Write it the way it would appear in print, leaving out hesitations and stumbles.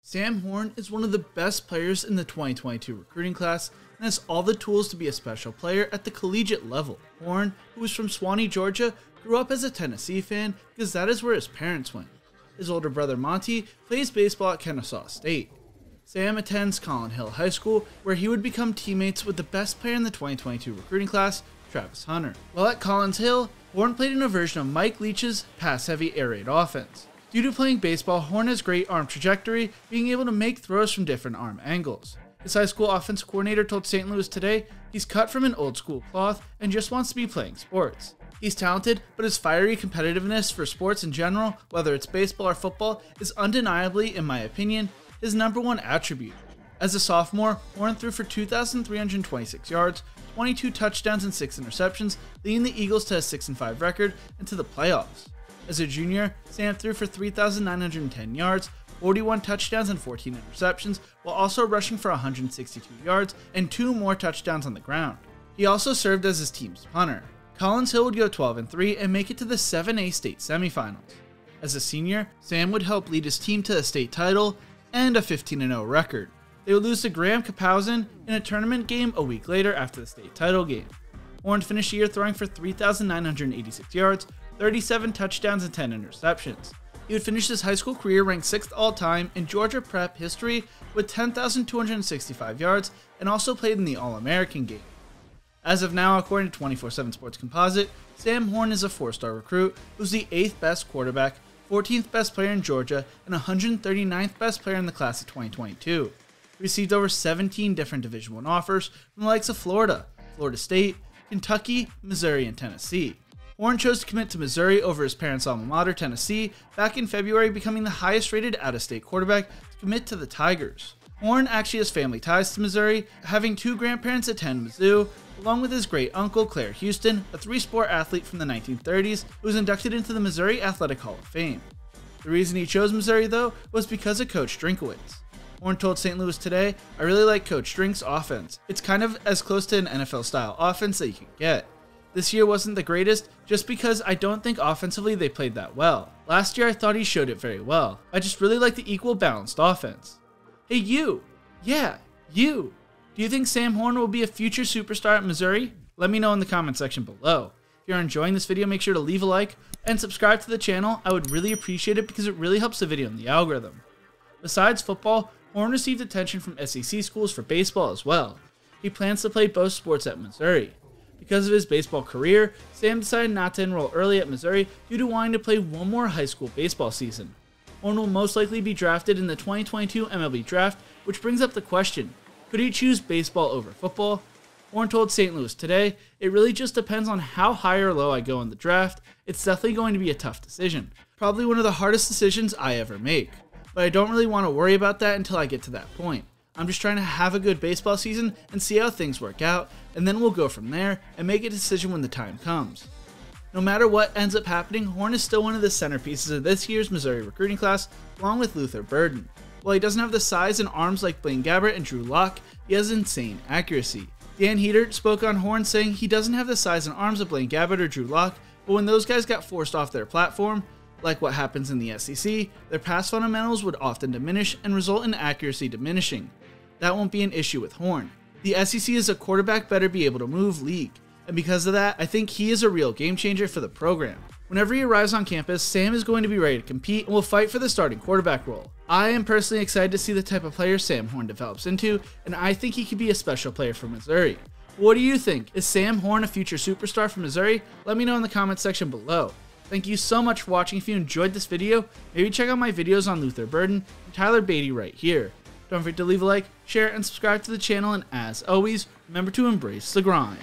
Sam Horn is one of the best players in the 2022 recruiting class and has all the tools to be a special player at the collegiate level. Horn, who is from Suwanee, Georgia, grew up as a Tennessee fan because that is where his parents went. His older brother Monty plays baseball at Kennesaw State. Sam attends Collin Hill High School, where he would become teammates with the best player in the 2022 recruiting class, Travis Hunter. While at Collins Hill, Horn played in a version of Mike Leach's pass-heavy air raid offense. Due to playing baseball, Horn has great arm trajectory, being able to make throws from different arm angles. His high school offensive coordinator told St. Louis Today he's cut from an old school cloth and just wants to be playing sports. He's talented, but his fiery competitiveness for sports in general, whether it's baseball or football, is undeniably, in my opinion, his number one attribute. As a sophomore, Horn threw for 2,326 yards, 22 touchdowns and 6 interceptions, leading the Eagles to a 6-5 record and to the playoffs. As a junior, Sam threw for 3,910 yards, 41 touchdowns and 14 interceptions, while also rushing for 162 yards and 2 more touchdowns on the ground. He also served as his team's punter. Collins Hill would go 12-3 and make it to the 7A state semifinals. As a senior, Sam would help lead his team to a state title and a 15-0 record. They would lose to Graham Kapowsin in a tournament game a week later after the state title game. Horn finished the year throwing for 3,986 yards, 37 touchdowns and 10 interceptions. He would finish his high school career ranked 6th all-time in Georgia Prep history with 10,265 yards and also played in the All-American game. As of now, according to 24/7 Sports Composite, Sam Horn is a 4-star recruit who's the 8th best quarterback, 14th best player in Georgia, and 139th best player in the class of 2022. He received over 17 different Division I offers from the likes of Florida, Florida State, Kentucky, Missouri, and Tennessee. Horn chose to commit to Missouri over his parents' alma mater, Tennessee, back in February, becoming the highest-rated out-of-state quarterback to commit to the Tigers. Horn actually has family ties to Missouri, having 2 grandparents attend Mizzou, along with his great-uncle, Claire Houston, a 3-sport athlete from the 1930s who was inducted into the Missouri Athletic Hall of Fame. The reason he chose Missouri, though, was because of Coach Drinkowitz. Horn told St. Louis Today, "I really like Coach Drink's offense. It's kind of as close to an NFL-style offense that you can get. This year wasn't the greatest, just because I don't think offensively they played that well. Last year I thought he showed it very well. I just really like the equal balanced offense." Hey you! Yeah, you! Do you think Sam Horn will be a future superstar at Missouri? Let me know in the comment section below. If you're enjoying this video, make sure to leave a like and subscribe to the channel. I would really appreciate it because it really helps the video in the algorithm. Besides football, Horn received attention from SEC schools for baseball as well. He plans to play both sports at Missouri. Because of his baseball career, Sam decided not to enroll early at Missouri due to wanting to play one more high school baseball season. Horn will most likely be drafted in the 2022 MLB Draft, which brings up the question, could he choose baseball over football? Horn told St. Louis Today, "It really just depends on how high or low I go in the draft. It's definitely going to be a tough decision. Probably one of the hardest decisions I ever make. But I don't really want to worry about that until I get to that point. I'm just trying to have a good baseball season and see how things work out, and then we'll go from there and make a decision when the time comes." No matter what ends up happening, Horn is still one of the centerpieces of this year's Missouri recruiting class, along with Luther Burden. While he doesn't have the size and arms like Blaine Gabbert and Drew Lock, he has insane accuracy. Dan Heater spoke on Horn saying he doesn't have the size and arms of Blaine Gabbert or Drew Lock, but when those guys got forced off their platform, like what happens in the SEC, their pass fundamentals would often diminish and result in accuracy diminishing. That won't be an issue with Horn. The SEC is a quarterback better be able to move league, and because of that, I think he is a real game changer for the program. Whenever he arrives on campus, Sam is going to be ready to compete and will fight for the starting quarterback role. I am personally excited to see the type of player Sam Horn develops into, and I think he could be a special player for Missouri. What do you think? Is Sam Horn a future superstar for Missouri? Let me know in the comment section below. Thank you so much for watching. If you enjoyed this video, maybe check out my videos on Luther Burden and Tyler Beatty right here. Don't forget to leave a like, share, and subscribe to the channel, and as always, remember to embrace the grind.